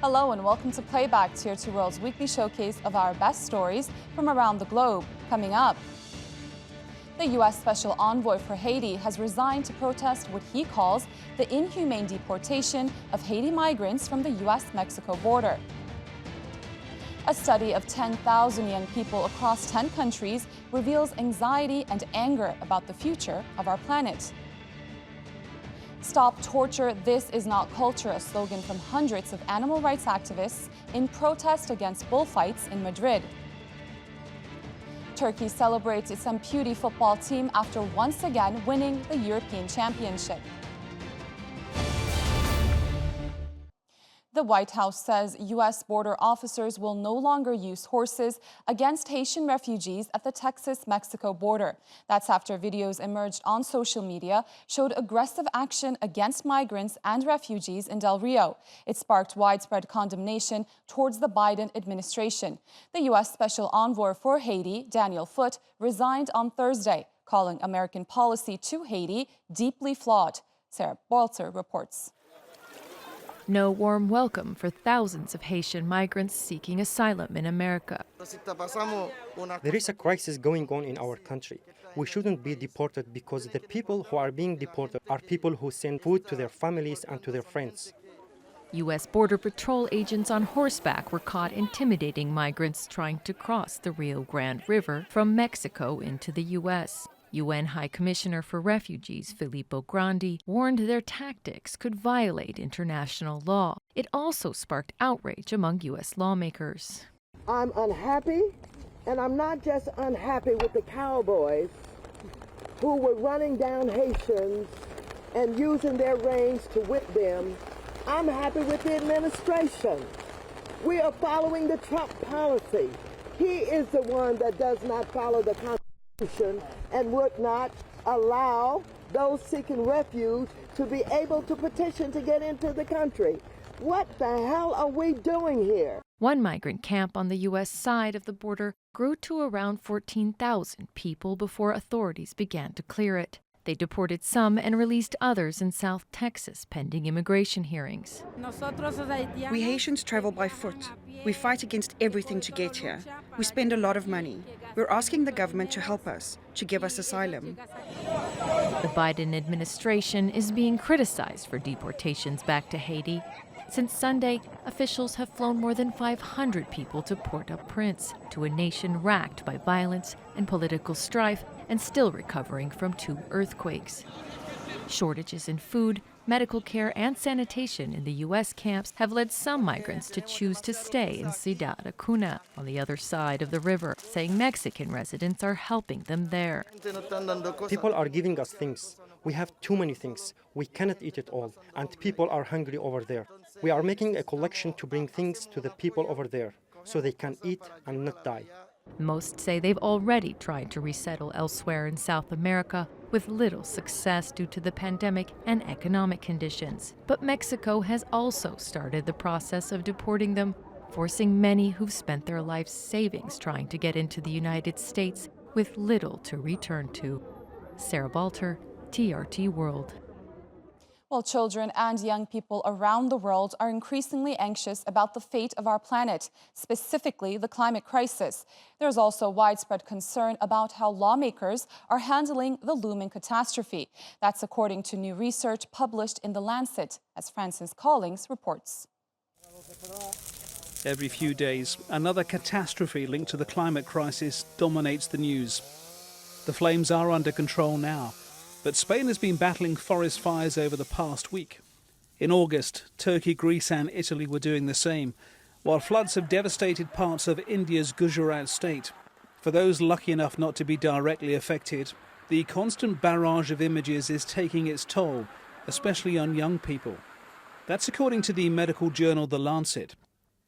Hello and welcome to Playback, Tier 2 World's weekly showcase of our best stories from around the globe. Coming up, the U.S. Special Envoy for Haiti has resigned to protest what he calls the inhumane deportation of Haiti migrants from the U.S.-Mexico border. A study of 10,000 young people across 10 countries reveals anxiety and anger about the future of our planet. Stop torture, this is not culture, a slogan from hundreds of animal rights activists in protest against bullfights in Madrid. Turkey celebrates its Amputee football team after once again winning the European Championship. The White House says U.S. border officers will no longer use horses against Haitian refugees at the Texas-Mexico border. That's after videos emerged on social media showed aggressive action against migrants and refugees in Del Rio. It sparked widespread condemnation towards the Biden administration. The U.S. Special Envoy for Haiti, Daniel Foote, resigned on Thursday, calling American policy to Haiti deeply flawed. Sarah Walter reports. No warm welcome for thousands of Haitian migrants seeking asylum in America. There is a crisis going on in our country. We shouldn't be deported because the people who are being deported are people who send food to their families and to their friends. U.S. Border Patrol agents on horseback were caught intimidating migrants trying to cross the Rio Grande River from Mexico into the U.S. UN High Commissioner for Refugees Filippo Grandi warned their tactics could violate international law. It also sparked outrage among U.S. lawmakers. I'm unhappy, and I'm not just unhappy with the cowboys who were running down Haitians and using their reins to whip them. I'm happy with the administration. We are following the Trump policy. He is the one that does not follow the Constitution and would not allow those seeking refuge to be able to petition to get into the country. What the hell are we doing here? One migrant camp on the U.S. side of the border grew to around 14,000 people before authorities began to clear it. They deported some and released others in South Texas pending immigration hearings. We Haitians travel by foot. We fight against everything to get here. We spend a lot of money. We're asking the government to help us, to give us asylum. The Biden administration is being criticized for deportations back to Haiti. Since Sunday, officials have flown more than 500 people to Port-au-Prince, to a nation racked by violence and political strife and still recovering from 2 earthquakes. Shortages in food, medical care, and sanitation in the U.S. camps have led some migrants to choose to stay in Ciudad Acuna, on the other side of the river, saying Mexican residents are helping them there. People are giving us things. We have too many things. We cannot eat it all, and people are hungry over there. We are making a collection to bring things to the people over there, so they can eat and not die. Most say they've already tried to resettle elsewhere in South America, with little success due to the pandemic and economic conditions. But Mexico has also started the process of deporting them, forcing many who've spent their life savings trying to get into the United States with little to return to. Sarah Balter, TRT World. Well, children and young people around the world are increasingly anxious about the fate of our planet, specifically the climate crisis. There's also widespread concern about how lawmakers are handling the looming catastrophe. That's according to new research published in The Lancet, as Francis Collings reports. Every few days, another catastrophe linked to the climate crisis dominates the news. The flames are under control now, but Spain has been battling forest fires over the past week. In August, Turkey, Greece and Italy were doing the same, while floods have devastated parts of India's Gujarat state. For those lucky enough not to be directly affected, the constant barrage of images is taking its toll, especially on young people. That's according to the medical journal The Lancet.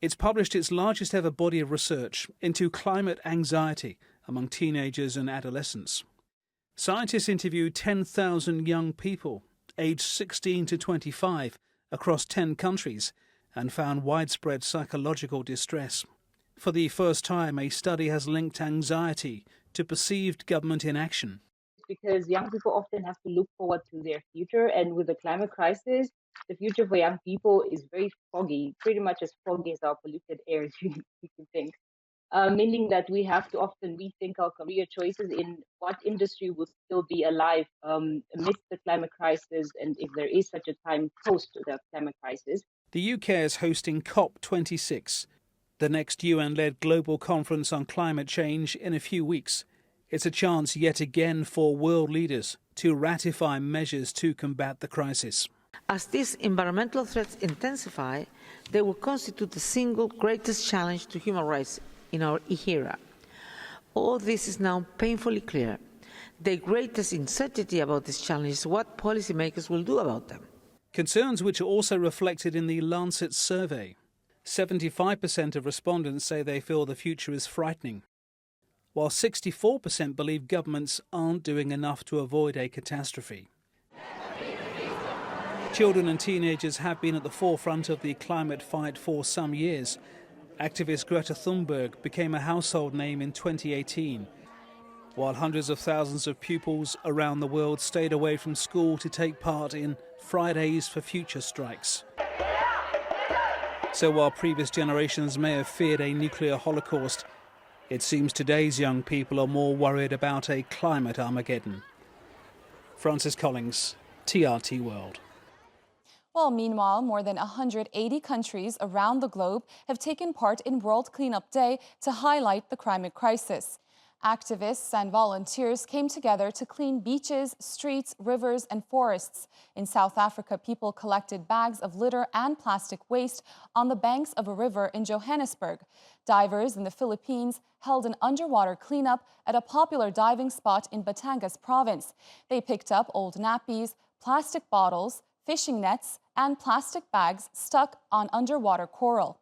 It's published its largest ever body of research into climate anxiety among teenagers and adolescents. Scientists interviewed 10,000 young people, aged 16 to 25, across 10 countries, and found widespread psychological distress. For the first time, a study has linked anxiety to perceived government inaction. Because young people often have to look forward to their future, and with the climate crisis, the future for young people is very foggy, pretty much as foggy as our polluted air, as you can think. Meaning that we have to often rethink our career choices in what industry will still be alive amidst the climate crisis, and if there is such a time post the climate crisis. The UK is hosting COP26, the next UN-led global conference on climate change, in a few weeks. It's a chance yet again for world leaders to ratify measures to combat the crisis. As these environmental threats intensify, they will constitute the single greatest challenge to human rights in our era. All this is now painfully clear. The greatest uncertainty about this challenge is what policymakers will do about them. Concerns which are also reflected in the Lancet survey. 75% of respondents say they feel the future is frightening, while 64% believe governments aren't doing enough to avoid a catastrophe. Children and teenagers have been at the forefront of the climate fight for some years. Activist Greta Thunberg became a household name in 2018, while hundreds of thousands of pupils around the world stayed away from school to take part in Fridays for Future strikes. So while previous generations may have feared a nuclear holocaust, it seems today's young people are more worried about a climate Armageddon. Francis Collins, TRT World. Well, meanwhile, more than 180 countries around the globe have taken part in World Cleanup Day to highlight the climate crisis. Activists and volunteers came together to clean beaches, streets, rivers, and forests. In South Africa, people collected bags of litter and plastic waste on the banks of a river in Johannesburg. Divers in the Philippines held an underwater cleanup at a popular diving spot in Batangas province. They picked up old nappies, plastic bottles, fishing nets, and plastic bags stuck on underwater coral.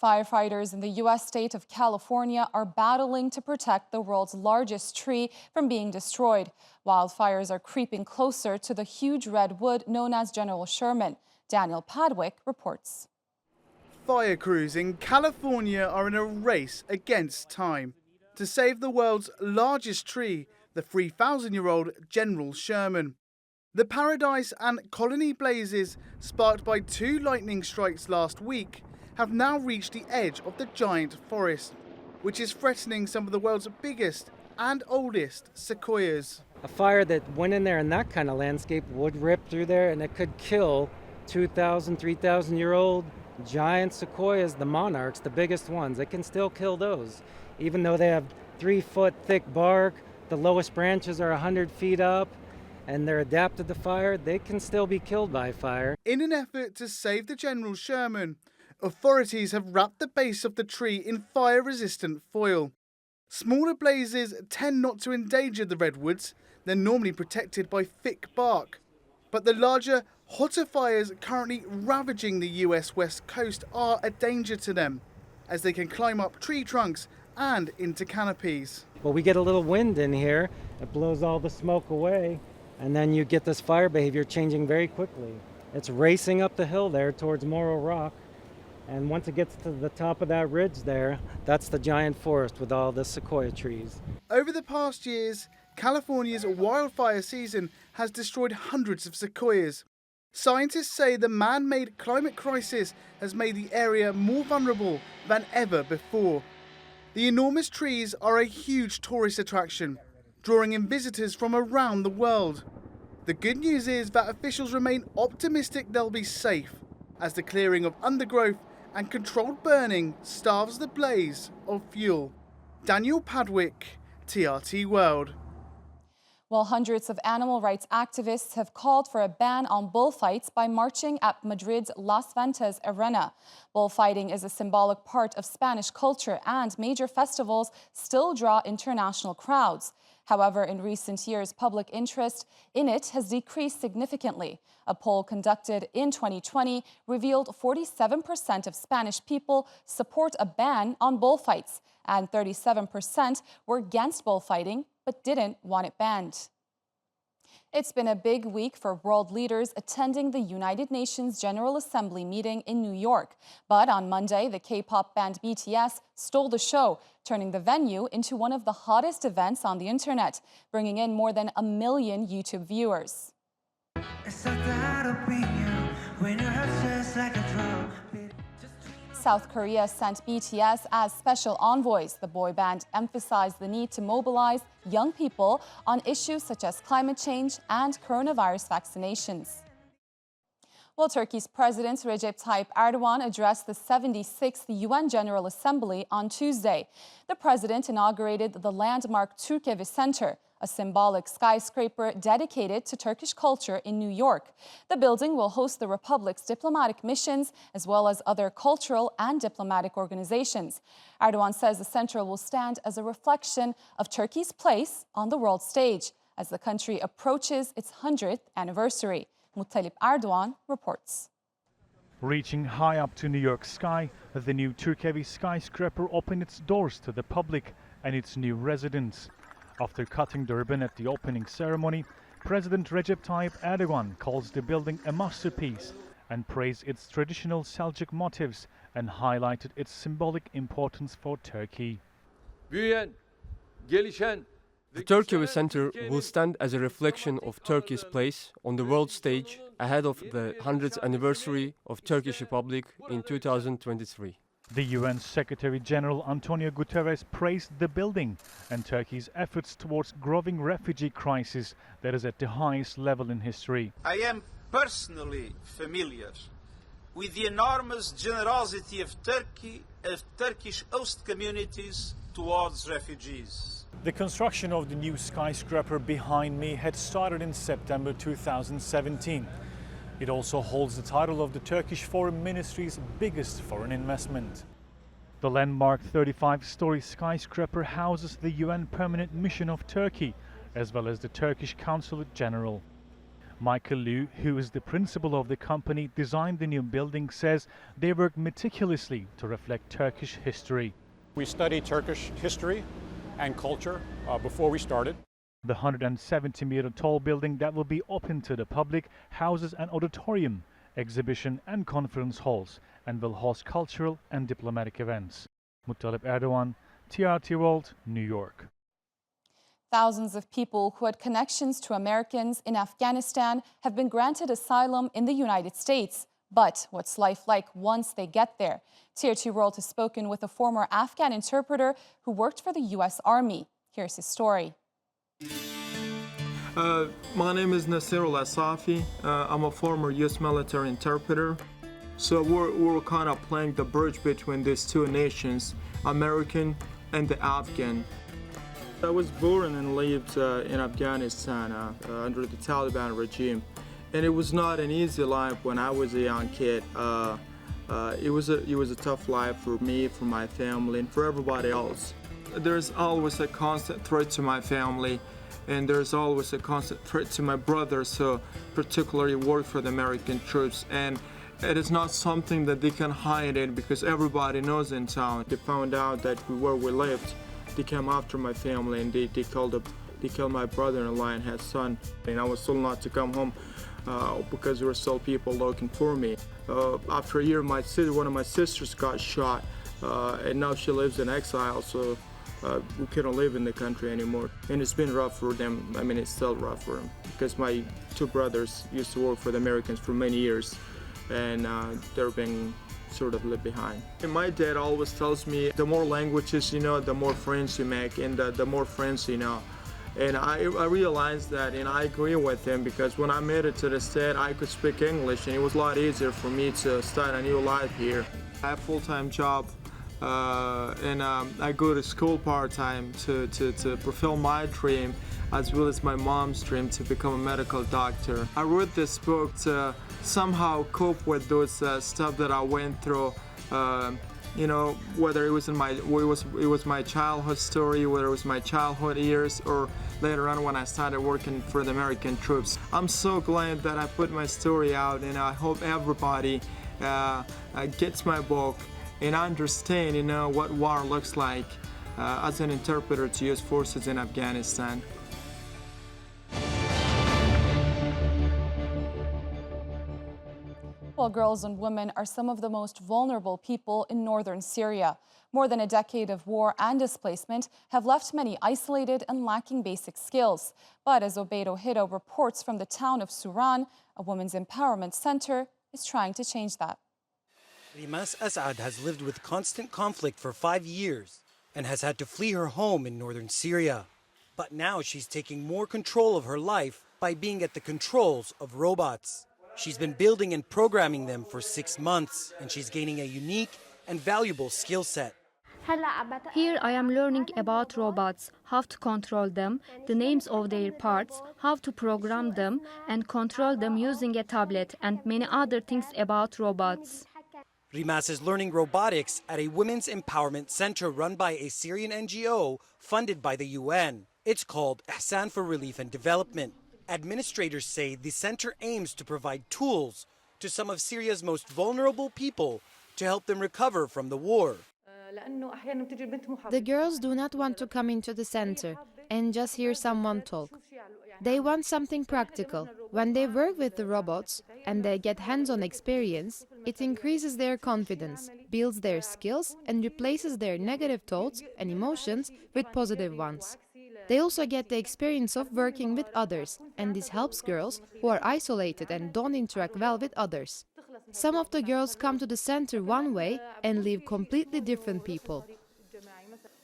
Firefighters in the U.S. state of California are battling to protect the world's largest tree from being destroyed. Wildfires are creeping closer to the huge redwood known as General Sherman. Daniel Padwick reports. Fire crews in California are in a race against time to save the world's largest tree, the 3,000-year-old General Sherman. The Paradise and Colony blazes, sparked by 2 lightning strikes last week, have now reached the edge of the giant forest, which is threatening some of the world's biggest and oldest sequoias. A fire that went in there in that kind of landscape would rip through there, and it could kill 2,000, 3,000-year-old giant sequoias, the monarchs, the biggest ones. It can still kill those. Even though they have 3-foot thick bark, the lowest branches are 100 feet up, and they're adapted to fire, they can still be killed by fire. In an effort to save the General Sherman, authorities have wrapped the base of the tree in fire-resistant foil. Smaller blazes tend not to endanger the redwoods. They're normally protected by thick bark. But the larger, hotter fires currently ravaging the US West Coast are a danger to them, as they can climb up tree trunks and into canopies. Well, we get a little wind in here, it blows all the smoke away, and then you get this fire behavior changing very quickly. It's racing up the hill there towards Morro Rock, and once it gets to the top of that ridge there, that's the giant forest with all the sequoia trees. Over the past years, California's wildfire season has destroyed hundreds of sequoias. Scientists say the man-made climate crisis has made the area more vulnerable than ever before. The enormous trees are a huge tourist attraction, drawing in visitors from around the world. The good news is that officials remain optimistic they'll be safe, as the clearing of undergrowth and controlled burning starves the blaze of fuel. Daniel Padwick, TRT World. Well, hundreds of animal rights activists have called for a ban on bullfights by marching at Madrid's Las Ventas Arena. Bullfighting is a symbolic part of Spanish culture, and major festivals still draw international crowds. However, in recent years, public interest in it has decreased significantly. A poll conducted in 2020 revealed 47% of Spanish people support a ban on bullfights, and 37% were against bullfighting but didn't want it banned. It's been a big week for world leaders attending the United Nations General Assembly meeting in New York. But on Monday, the K-pop band BTS stole the show, turning the venue into one of the hottest events on the internet, bringing in more than 1 million YouTube viewers. South Korea sent BTS as special envoys. The boy band emphasized the need to mobilize young people on issues such as climate change and coronavirus vaccinations. Well, Turkey's President Recep Tayyip Erdogan addressed the 76th UN General Assembly on Tuesday. The president inaugurated the landmark Türkevi Center, a symbolic skyscraper dedicated to Turkish culture in New York. The building will host the Republic's diplomatic missions as well as other cultural and diplomatic organizations. Erdogan says the center will stand as a reflection of Turkey's place on the world stage as the country approaches its 100th anniversary. Muttalip Erdogan reports. Reaching high up to New York sky, the new Türkevi skyscraper opened its doors to the public and its new residents. After cutting the ribbon at the opening ceremony, President Recep Tayyip Erdogan calls the building a masterpiece and praised its traditional Seljuk motifs and highlighted its symbolic importance for Turkey. The Türkevi Center will stand as a reflection of Turkey's place on the world stage ahead of the 100th anniversary of Turkish Republic in 2023. The UN Secretary-General Antonio Guterres praised the building and Turkey's efforts towards growing refugee crisis that is at the highest level in history. I am personally familiar with the enormous generosity of Turkey, of Turkish host communities towards refugees. The construction of the new skyscraper behind me had started in September 2017. It also holds the title of the Turkish Foreign Ministry's biggest foreign investment. The landmark 35-story skyscraper houses the UN Permanent Mission of Turkey, as well as the Turkish Consulate General. Michael Liu, who is the principal of the company designed the new building, says they work meticulously to reflect Turkish history. We studied Turkish history and culture before we started. The 170-meter tall building that will be open to the public houses an auditorium, exhibition and conference halls and will host cultural and diplomatic events. Muttalip Erdogan, TRT World, New York. Thousands of people who had connections to Americans in Afghanistan have been granted asylum in the United States. But what's life like once they get there? TRT World has spoken with a former Afghan interpreter who worked for the U.S. Army. Here's his story. My name is Nasirullah Safi. I'm a former U.S. military interpreter. So we're kind of playing the bridge between these two nations, American and the Afghan. I was born and lived in Afghanistan under the Taliban regime. And it was not an easy life when I was a young kid. It was a tough life for me, for my family, and for everybody else. There's always a constant threat to my family, and there's always a constant threat to my brothers who particularly work for the American troops. And it is not something that they can hide it because everybody knows in town. They found out that where we lived, they came after my family and they killed my brother-in-law and his son. And I was told not to come home because there were still people looking for me. After a year, one of my sisters got shot, and now she lives in exile, so we couldn't live in the country anymore. And it's been rough for them. I mean, it's still rough for them because my two brothers used to work for the Americans for many years, and they're being sort of left behind. And my dad always tells me the more languages you know, the more friends you make, and the more friends you know. And I realized that, and I agree with him, because when I made it to the state, I could speak English, and it was a lot easier for me to start a new life here. I have a full-time job, and I go to school part-time to fulfill my dream, as well as my mom's dream to become a medical doctor. I wrote this book to somehow cope with those stuff that I went through. You know, whether it was my childhood story, whether it was my childhood years, or later on when I started working for the American troops. I'm so glad that I put my story out, and I hope everybody gets my book and understand, you know, what war looks like as an interpreter to U.S. forces in Afghanistan. Well, girls and women are some of the most vulnerable people in northern Syria. More than a decade of war and displacement have left many isolated and lacking basic skills. But as Obedo Hido reports from the town of Suran, a women's empowerment center is trying to change that. Rimas Asad has lived with constant conflict for 5 years and has had to flee her home in northern Syria. But now she's taking more control of her life by being at the controls of robots. She's been building and programming them for 6 months, and she's gaining a unique and valuable skill set. Here I am learning about robots, how to control them, the names of their parts, how to program them and control them using a tablet, and many other things about robots. Rimas is learning robotics at a women's empowerment center run by a Syrian NGO funded by the UN. It's called Ihsan for Relief and Development. Administrators say the center aims to provide tools to some of Syria's most vulnerable people to help them recover from the war. The girls do not want to come into the center and just hear someone talk. They want something practical. When they work with the robots and they get hands-on experience, it increases their confidence, builds their skills, and replaces their negative thoughts and emotions with positive ones. They also get the experience of working with others, and this helps girls who are isolated and don't interact well with others. Some of the girls come to the center one way and leave completely different people.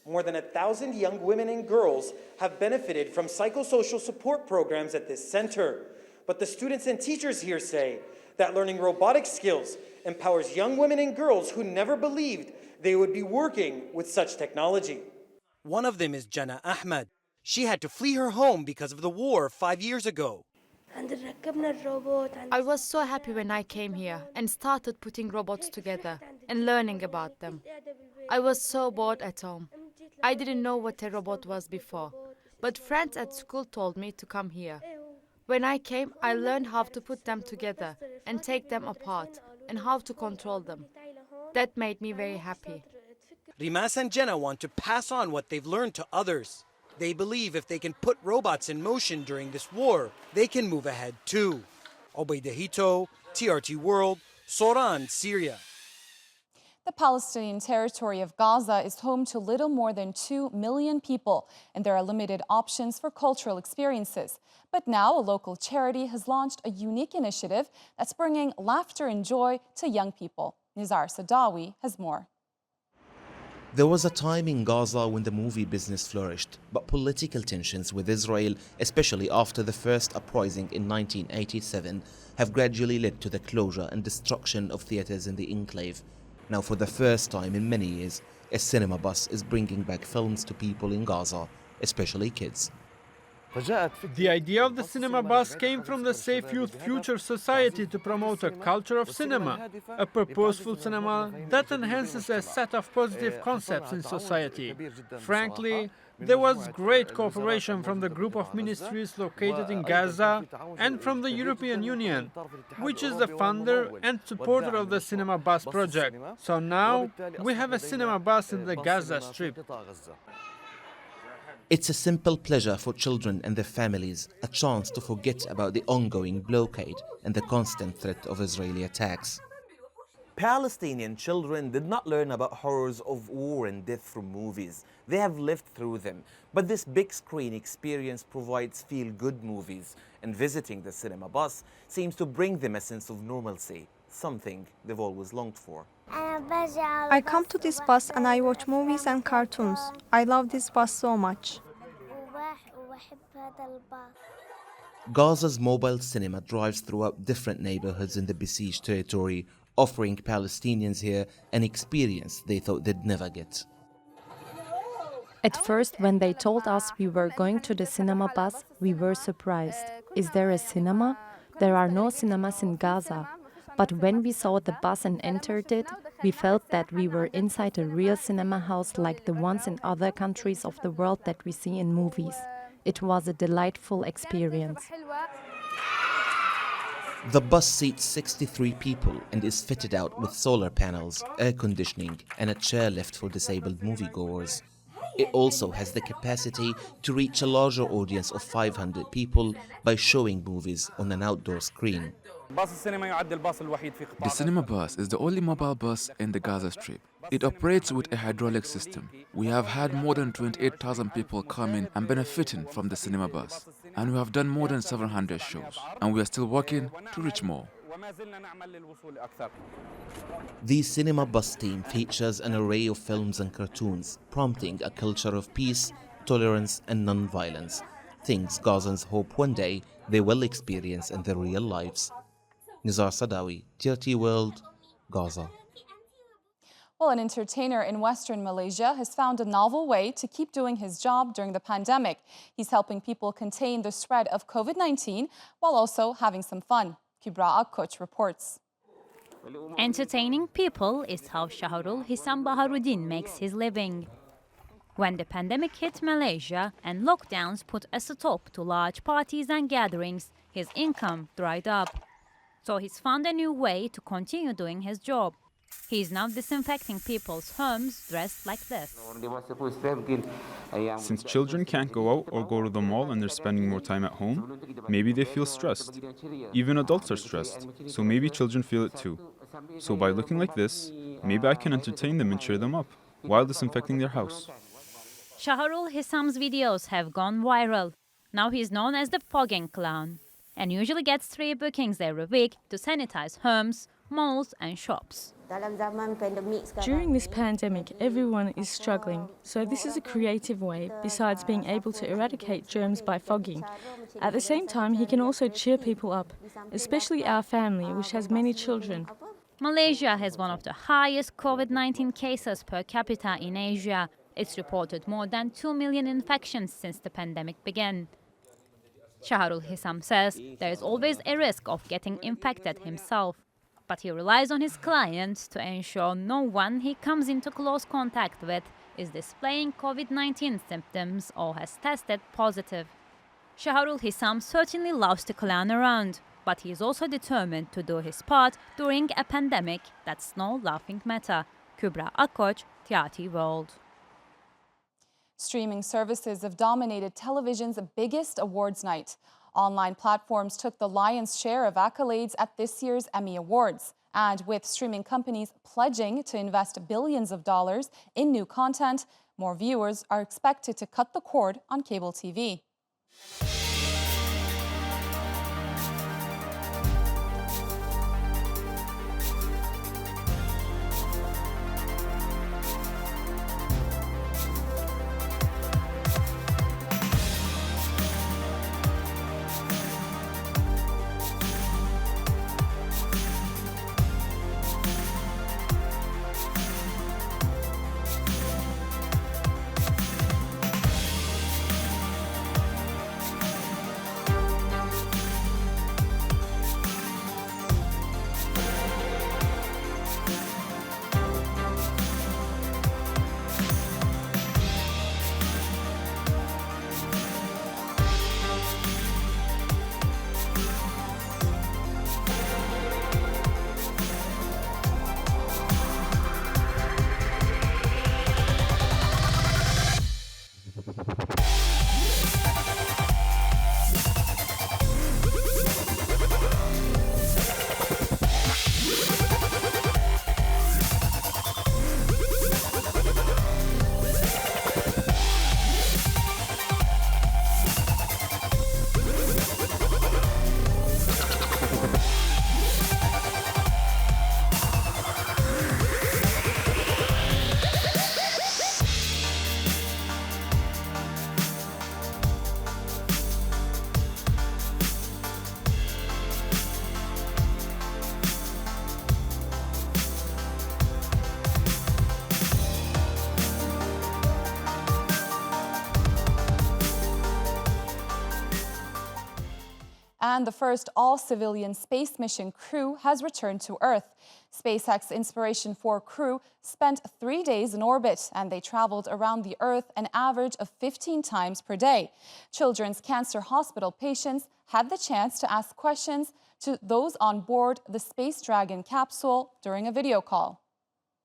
More than 1,000 young women and girls have benefited from psychosocial support programs at this center. But the students and teachers here say that learning robotic skills empowers young women and girls who never believed they would be working with such technology. One of them is Jana Ahmed. She had to flee her home because of the war 5 years ago. I was so happy when I came here and started putting robots together and learning about them. I was so bored at home. I didn't know what a robot was before, but friends at school told me to come here. When I came, I learned how to put them together and take them apart and how to control them. That made me very happy. Rimas and Jenna want to pass on what they've learned to others. They believe if they can put robots in motion during this war, they can move ahead too. Obeidehito, TRT World, Soran, Syria. The Palestinian territory of Gaza is home to little more than 2 million people, and there are limited options for cultural experiences. But now a local charity has launched a unique initiative that's bringing laughter and joy to young people. Nizar Sadawi has more. There was a time in Gaza when the movie business flourished, but political tensions with Israel, especially after the first uprising in 1987, have gradually led to the closure and destruction of theaters in the enclave. Now, for the first time in many years, a cinema bus is bringing back films to people in Gaza, especially kids. The idea of the cinema bus came from the Safe Youth Future Society to promote a culture of cinema, a purposeful cinema that enhances a set of positive concepts in society. Frankly, there was great cooperation from the group of ministries located in Gaza and from the European Union, which is the funder and supporter of the Cinema Bus project. So now we have a cinema bus in the Gaza Strip. It's a simple pleasure for children and their families, a chance to forget about the ongoing blockade and the constant threat of Israeli attacks. Palestinian children did not learn about horrors of war and death from movies. They have lived through them. But this big screen experience provides feel-good movies, and visiting the cinema bus seems to bring them a sense of normalcy, something they've always longed for. I come to this bus and I watch movies and cartoons. I love this bus so much. Gaza's mobile cinema drives throughout different neighborhoods in the besieged territory, offering Palestinians here an experience they thought they'd never get. At first, when they told us we were going to the cinema bus, we were surprised. Is there a cinema? There are no cinemas in Gaza. But when we saw the bus and entered it, we felt that we were inside a real cinema house like the ones in other countries of the world that we see in movies. It was a delightful experience. The bus seats 63 people and is fitted out with solar panels, air conditioning, and a chairlift for disabled moviegoers. It also has the capacity to reach a larger audience of 500 people by showing movies on an outdoor screen. The cinema bus is the only mobile bus in the Gaza Strip. It operates with a hydraulic system. We have had more than 28,000 people coming and benefiting from the cinema bus. And we have done more than 700 shows. And we are still working to reach more. The cinema bus team features an array of films and cartoons, prompting a culture of peace, tolerance, and non-violence, things Gazans hope one day they will experience in their real lives. Nizar Sadawi, TRT World, Gaza. Well, an entertainer in Western Malaysia has found a novel way to keep doing his job during the pandemic. He's helping people contain the spread of COVID-19 while also having some fun. Kubra Akkoch reports. Entertaining people is how Shahrul Hissam Baharuddin makes his living. When the pandemic hit Malaysia and lockdowns put a stop to large parties and gatherings, his income dried up. So he's found a new way to continue doing his job. He's now disinfecting people's homes dressed like this. Since children can't go out or go to the mall and they're spending more time at home, maybe they feel stressed. Even adults are stressed, so maybe children feel it too. So by looking like this, maybe I can entertain them and cheer them up while disinfecting their house. Shahrul Hissam's videos have gone viral. Now he's known as the fogging clown and usually gets 3 bookings every week to sanitize homes, malls and shops. During this pandemic, everyone is struggling, so this is a creative way, besides being able to eradicate germs by fogging. At the same time, he can also cheer people up, especially our family, which has many children. Malaysia has one of the highest COVID-19 cases per capita in Asia. It's reported more than 2 million infections since the pandemic began. Shahrul Hissam says there is always a risk of getting infected himself, but he relies on his clients to ensure no one he comes into close contact with is displaying COVID-19 symptoms or has tested positive. Shahrul Hissam certainly loves to clown around, but he is also determined to do his part during a pandemic that's no laughing matter. Kubra Akkoch, TRT World. Streaming services have dominated television's biggest awards night. Online platforms took the lion's share of accolades at this year's Emmy Awards. And with streaming companies pledging to invest billions of dollars in new content, more viewers are expected to cut the cord on cable TV. And the first all-civilian space mission crew has returned to Earth. SpaceX Inspiration 4 crew spent 3 days in orbit, and they traveled around the Earth an average of 15 times per day. Children's Cancer Hospital patients had the chance to ask questions to those on board the Space Dragon capsule during a video call.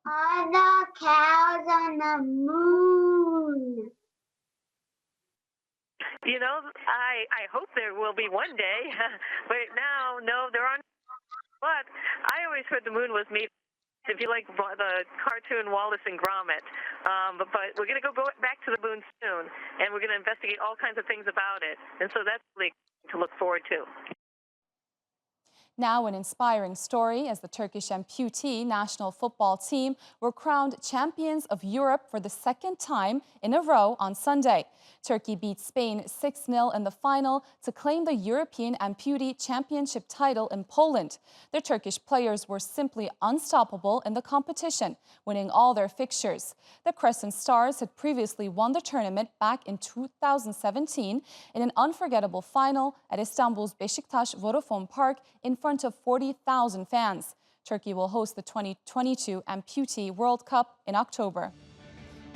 Are the cows on the moon? You know, I hope there will be one day, but now, no, there aren't. But I always heard the moon was made, if you like the cartoon Wallace and Gromit. But we're going to go back to the moon soon, and we're going to investigate all kinds of things about it. And so that's really to look forward to. Now, an inspiring story as the Turkish Amputee national football team were crowned champions of Europe for the second time in a row on Sunday. Turkey beat Spain 6-0 in the final to claim the European Amputee Championship title in Poland. The Turkish players were simply unstoppable in the competition, winning all their fixtures. The Crescent Stars had previously won the tournament back in 2017 in an unforgettable final at Istanbul's Beşiktaş Vodafone Park in front of 40,000 fans. Turkey will host the 2022 Amputee World Cup in October.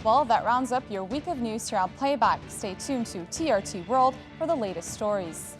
Well, that rounds up your week of news here on Playback. Stay tuned to TRT World for the latest stories.